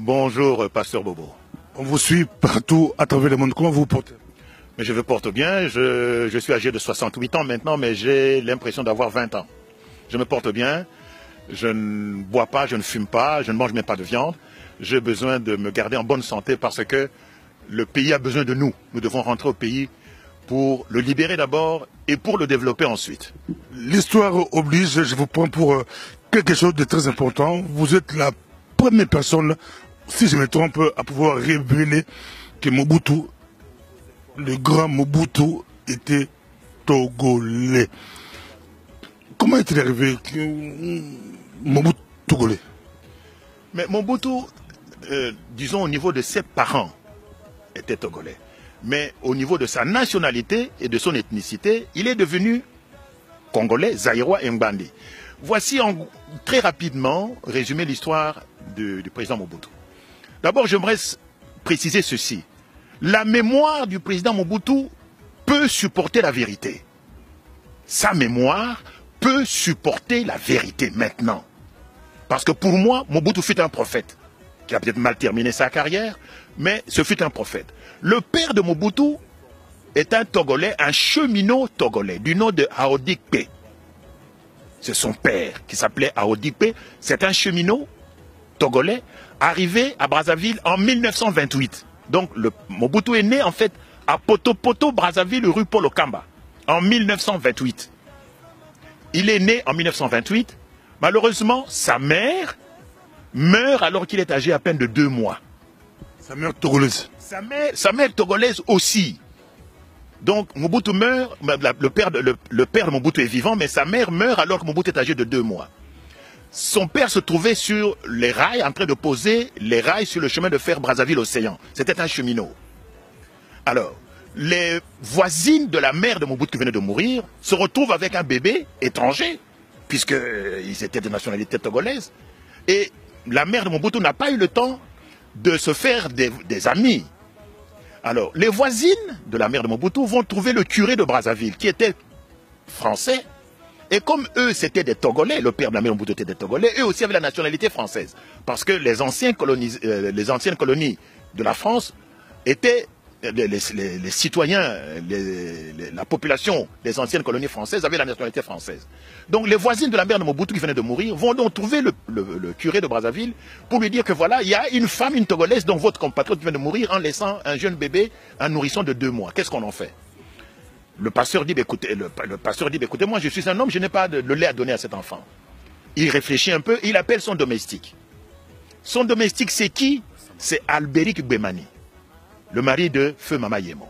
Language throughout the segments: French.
Bonjour, pasteur Bobo. On vous suit partout à travers le monde. Comment vous vous portez? Mais je me porte bien. Je suis âgé de 68 ans maintenant, mais j'ai l'impression d'avoir 20 ans. Je me porte bien. Je ne bois pas, je ne fume pas, je ne mange même pas de viande. J'ai besoin de me garder en bonne santé parce que le pays a besoin de nous. Nous devons rentrer au pays pour le libérer d'abord et pour le développer ensuite. L'histoire oblige, je vous prends pour quelque chose de très important. Vous êtes la première personne, si je me trompe, à pouvoir révéler que Mobutu, le grand Mobutu, était togolais. Comment est-il arrivé que Mobutu togolais? Mais Mobutu, disons au niveau de ses parents, était togolais. Mais au niveau de sa nationalité et de son ethnicité, il est devenu congolais, zaïrois et mbandi. Voici très rapidement résumé l'histoire du président Mobutu. D'abord, j'aimerais préciser ceci. La mémoire du président Mobutu peut supporter la vérité. Sa mémoire peut supporter la vérité maintenant. Parce que pour moi, Mobutu fut un prophète, qui a peut-être mal terminé sa carrière, mais ce fut un prophète. Le père de Mobutu est un Togolais, un cheminot togolais, du nom de Aodikpe. C'est son père qui s'appelait Aodikpe. C'est un cheminot togolais arrivé à Brazzaville en 1928. Donc Mobutu est né en fait à Poto-Poto, Brazzaville, rue Paul Okamba, en 1928. Il est né en 1928. Malheureusement, sa mère meurt alors qu'il est âgé à peine de 2 mois. Sa mère togolaise. Sa mère togolaise aussi. Donc Mobutu meurt, le père de Mobutu est vivant, mais sa mère meurt alors que Mobutu est âgé de 2 mois. Son père se trouvait sur les rails, en train de poser les rails sur le chemin de fer Brazzaville-Océan. C'était un cheminot. Alors, les voisines de la mère de Mobutu qui venait de mourir se retrouvent avec un bébé étranger, puisqu'ils étaient de nationalité togolaise. Et la mère de Mobutu n'a pas eu le temps de se faire des amis. Alors, les voisines de la mère de Mobutu vont trouver le curé de Brazzaville, qui était français. Et comme eux, c'était des Togolais, le père de la mère de Mobutu était des Togolais, eux aussi avaient la nationalité française. Parce que les anciennes colonies de la France étaient les citoyens, la population des anciennes colonies françaises avaient la nationalité française. Donc les voisines de la mère de Mobutu qui venait de mourir vont donc trouver le curé de Brazzaville pour lui dire que voilà, il y a une femme, une Togolaise, dont votre compatriote vient de mourir en laissant un jeune bébé, un nourrisson de 2 mois. Qu'est-ce qu'on en fait? Le pasteur dit, écoutez, écoutez, moi je suis un homme, je n'ai pas de lait à donner à cet enfant. Il réfléchit un peu, il appelle son domestique. Son domestique, c'est qui? C'est Albéric Gbemani, le mari de Feu Mama Yemo.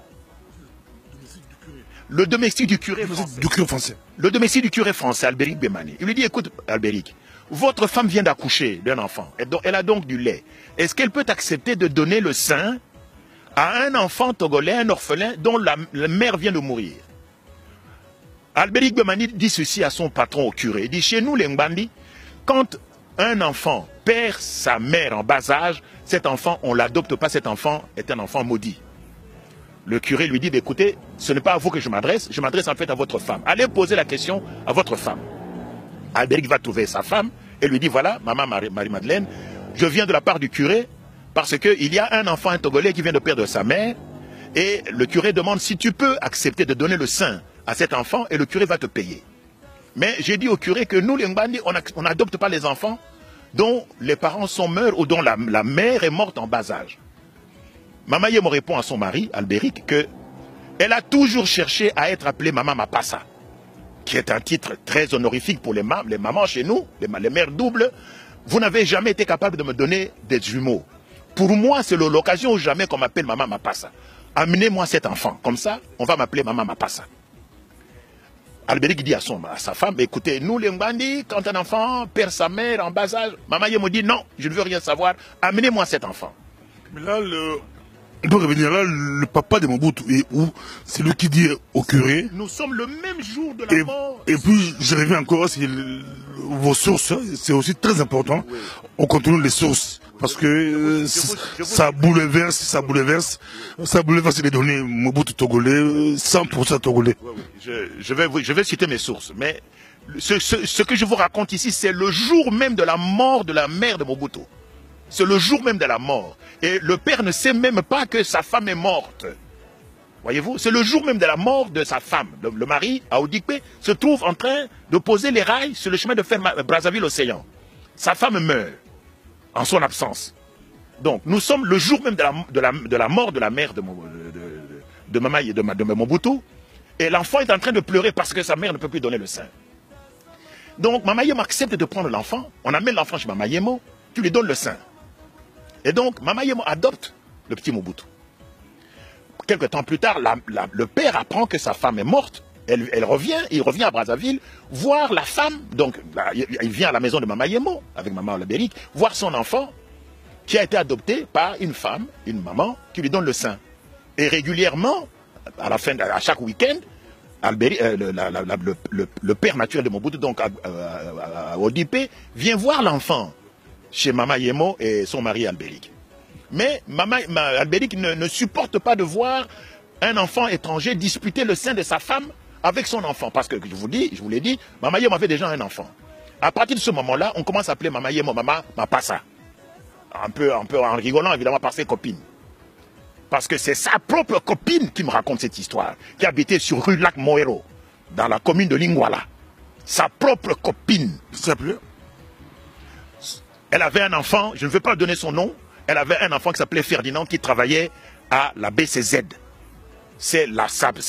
Le domestique du curé français. Le domestique du curé français, Albéric Gbemani. Il lui dit, écoute, Albéric, votre femme vient d'accoucher d'un enfant. Elle a donc du lait. Est-ce qu'elle peut accepter de donner le sein à un enfant togolais, un orphelin, dont la mère vient de mourir? Albéric Gbemani dit ceci à son patron au curé. Il dit, chez nous, les Mbandi, quand un enfant perd sa mère en bas âge, cet enfant, on ne l'adopte pas, cet enfant est un enfant maudit. Le curé lui dit, écoutez, ce n'est pas à vous que je m'adresse en fait à votre femme. Allez poser la question à votre femme. Albéric va trouver sa femme et lui dit, voilà, maman Marie-Madeleine, je viens de la part du curé parce qu'il y a un enfant, un Togolais qui vient de perdre sa mère, et le curé demande si tu peux accepter de donner le sein à cet enfant et le curé va te payer. Mais j'ai dit au curé que nous, les Mbandi, on n'adopte pas les enfants dont les parents sont morts ou dont la mère est morte en bas âge. Mama Yemo répond à son mari, Albéric, qu'elle a toujours cherché à être appelée Maman Mapassa, qui est un titre très honorifique pour les mamans chez nous, les mères doubles. Vous n'avez jamais été capable de me donner des jumeaux. Pour moi, c'est l'occasion ou jamais qu'on m'appelle Maman Mapassa. Amenez-moi cet enfant, comme ça, on va m'appeler Maman Mapassa. Albéric dit à sa femme, écoutez, nous les Mbandi, quand un enfant perd sa mère en bas âge, Mama Yemo dit non, je ne veux rien savoir, amenez-moi cet enfant. Mais là, on peut revenir là, le papa de Mobutu est où? C'est lui qui dit au curé. Nous sommes le même jour de la mort. Et puis, je reviens encore sur vos sources, c'est aussi très important. Oui. On continue les sources. Parce que ça bouleverse les données Mobutu togolais, 100% togolais. Oui, oui. Je vais citer mes sources, mais ce que je vous raconte ici, c'est le jour même de la mort de la mère de Mobutu. C'est le jour même de la mort. Et le père ne sait même pas que sa femme est morte. Voyez-vous, c'est le jour même de la mort de sa femme. Le mari, Aodikpe, se trouve en train de poser les rails sur le chemin de fer Brazzaville-Océan. Sa femme meurt en son absence. Donc, nous sommes le jour même de la mort de la mère de Mobutu. Et l'enfant est en train de pleurer parce que sa mère ne peut plus donner le sein. Donc, Mama Yemo accepte de prendre l'enfant. On amène l'enfant chez Mama Yemo, tu lui donnes le sein. Et donc, Mama Yemo adopte le petit Mobutu. Quelque temps plus tard, le père apprend que sa femme est morte. Il revient à Brazzaville, voir la femme. Donc, il vient à la maison de Mama Yemo, avec Maman Albéric, voir son enfant, qui a été adopté par une femme, une maman, qui lui donne le sein. Et régulièrement, à chaque week-end, le père naturel de Mobutu, donc Odipé, vient voir l'enfant chez Mama Yemo et son mari Albéric. Mais Albéric ne supporte pas de voir un enfant étranger disputer le sein de sa femme avec son enfant. Parce que, je vous l'ai dit, Mama Yemo avait déjà un enfant. À partir de ce moment-là, on commence à appeler Mama Yemo Mama Mapasa. Un peu en rigolant, évidemment, par ses copines. Parce que c'est sa propre copine qui me raconte cette histoire, qui habitait sur rue Lac Moero, dans la commune de Lingwala. Sa propre copine. Elle avait un enfant, je ne veux pas donner son nom, elle avait un enfant qui s'appelait Ferdinand, qui travaillait à la BCZ. C'est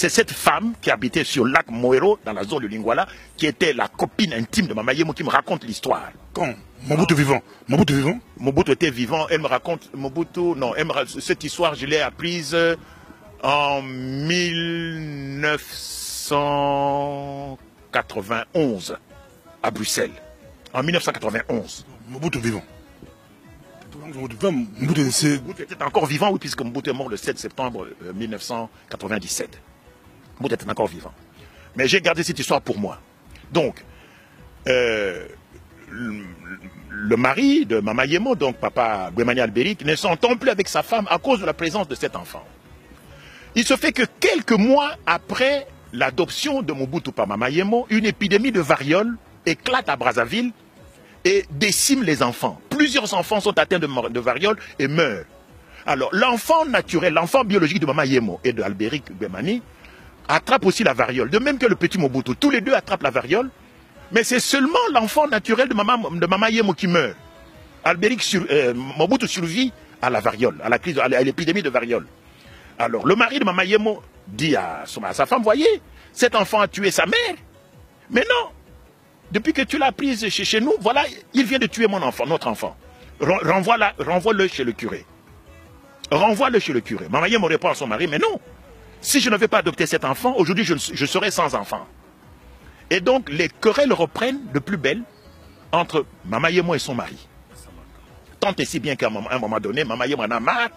cette femme qui habitait sur Lac Moero, dans la zone de Lingwala, qui était la copine intime de Mama Yemo, qui me raconte l'histoire. Quand Mobutu vivant. Mobutu vivant. Mobutu était vivant. Elle me raconte Mobutu. Non, cette histoire, je l'ai apprise en 1991 à Bruxelles. En 1991. Mobutu vivant. Mobutu était encore vivant, oui, puisque Mobutu est mort le 7 septembre 1997. Mobutu était encore vivant. Mais j'ai gardé cette histoire pour moi. Donc, le mari de Mama Yemo, donc papa Gwemani Albéric, ne s'entend plus avec sa femme à cause de la présence de cet enfant. Il se fait que quelques mois après l'adoption de Mobutu par Mama Yemo, une épidémie de variole éclate à Brazzaville et décime les enfants. Plusieurs enfants sont atteints de variole et meurent. Alors l'enfant naturel, l'enfant biologique de Mama Yemo et de Albéric Gwemani attrape aussi la variole, de même que le petit Mobutu. Tous les deux attrapent la variole. Mais c'est seulement l'enfant naturel de Mama Yemo qui meurt. Mobutu survit à la variole, à l'épidémie de variole. Alors, le mari de Mama Yemo dit à sa femme, voyez, cet enfant a tué sa mère. Mais non, depuis que tu l'as prise chez nous, voilà, il vient de tuer mon enfant, notre enfant. Renvoie-le chez le curé. Renvoie-le chez le curé. Mama Yemo répond à son mari, mais non, si je ne vais pas adopter cet enfant, aujourd'hui je serai sans enfant. Et donc, les querelles reprennent de plus belle entre Mama Yemo et son mari. Tant et si bien qu'à un moment donné, Mama Yemo en a marre.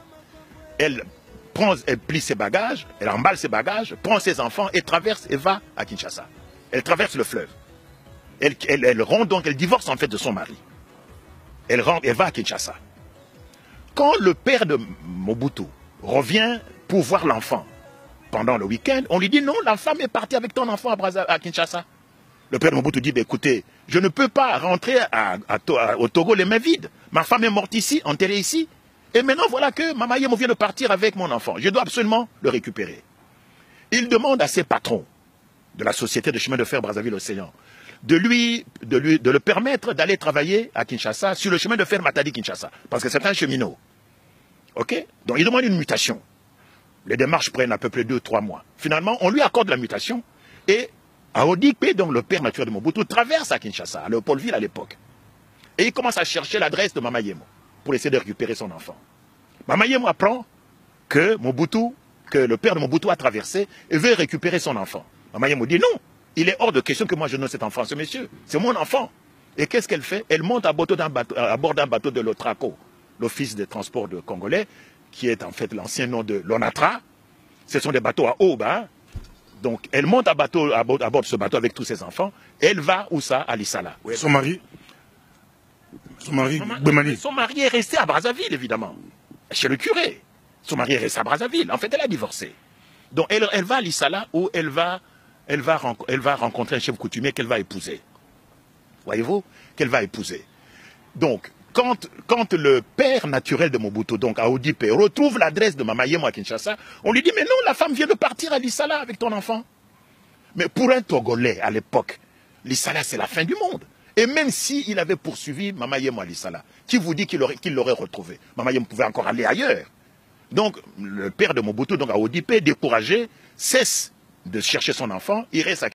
Elle plie ses bagages, elle emballe ses bagages, prend ses enfants et traverse et va à Kinshasa. Elle traverse le fleuve. Elle divorce en fait de son mari. Elle va à Kinshasa. Quand le père de Mobutu revient pour voir l'enfant pendant le week-end, on lui dit non, la femme est partie avec ton enfant à Kinshasa. Le père de Mobutu dit, écoutez, je ne peux pas rentrer au Togo les mains vides. Ma femme est morte ici, enterrée ici. Et maintenant, voilà que Mama Yemo vient de partir avec mon enfant. Je dois absolument le récupérer. Il demande à ses patrons de la société de chemin de fer Brazzaville-Océan de le permettre d'aller travailler à Kinshasa sur le chemin de fer Matadi-Kinshasa. Parce que c'est un cheminot. OK? Donc il demande une mutation. Les démarches prennent à peu près 2-3 mois. Finalement, on lui accorde la mutation et Aodikpe, donc le père naturel de Mobutu, traverse à Kinshasa, à Léopoldville à l'époque. Et il commence à chercher l'adresse de Mama Yemo pour essayer de récupérer son enfant. Mama Yemo apprend que le père de Mobutu a traversé et veut récupérer son enfant. Mama Yemo dit non, il est hors de question que moi je donne cet enfant à ce monsieur. C'est mon enfant. Et qu'est-ce qu'elle fait? Elle monte à bord d'un bateau de l'Otraco, l'Office des transports de Congolais, qui est en fait l'ancien nom de l'ONATRA. Ce sont des bateaux à aube, hein. Donc, elle monte à bord de ce bateau avec tous ses enfants. Et elle va où ça? À Lissala. Son mari Gwemani. Son mari est resté à Brazzaville, évidemment. Chez le curé. Son mari est resté à Brazzaville. En fait, elle a divorcé. Donc, elle va à Lissala où elle va rencontrer un chef coutumier qu'elle va épouser. Voyez-vous? Qu'elle va épouser. Donc, quand le père naturel de Mobutu, donc Aodipe, retrouve l'adresse de Mama Yemo à Kinshasa, on lui dit, mais non, la femme vient de partir à Lissala avec ton enfant. Mais pour un Togolais, à l'époque, Lissala, c'est la fin du monde. Et même s'il avait poursuivi Mama Yemo à Lissala, qui vous dit qu'il l'aurait retrouvé? Mama Yemo pouvait encore aller ailleurs. Donc, le père de Mobutu, donc Aodipe, découragé, cesse de chercher son enfant, il reste à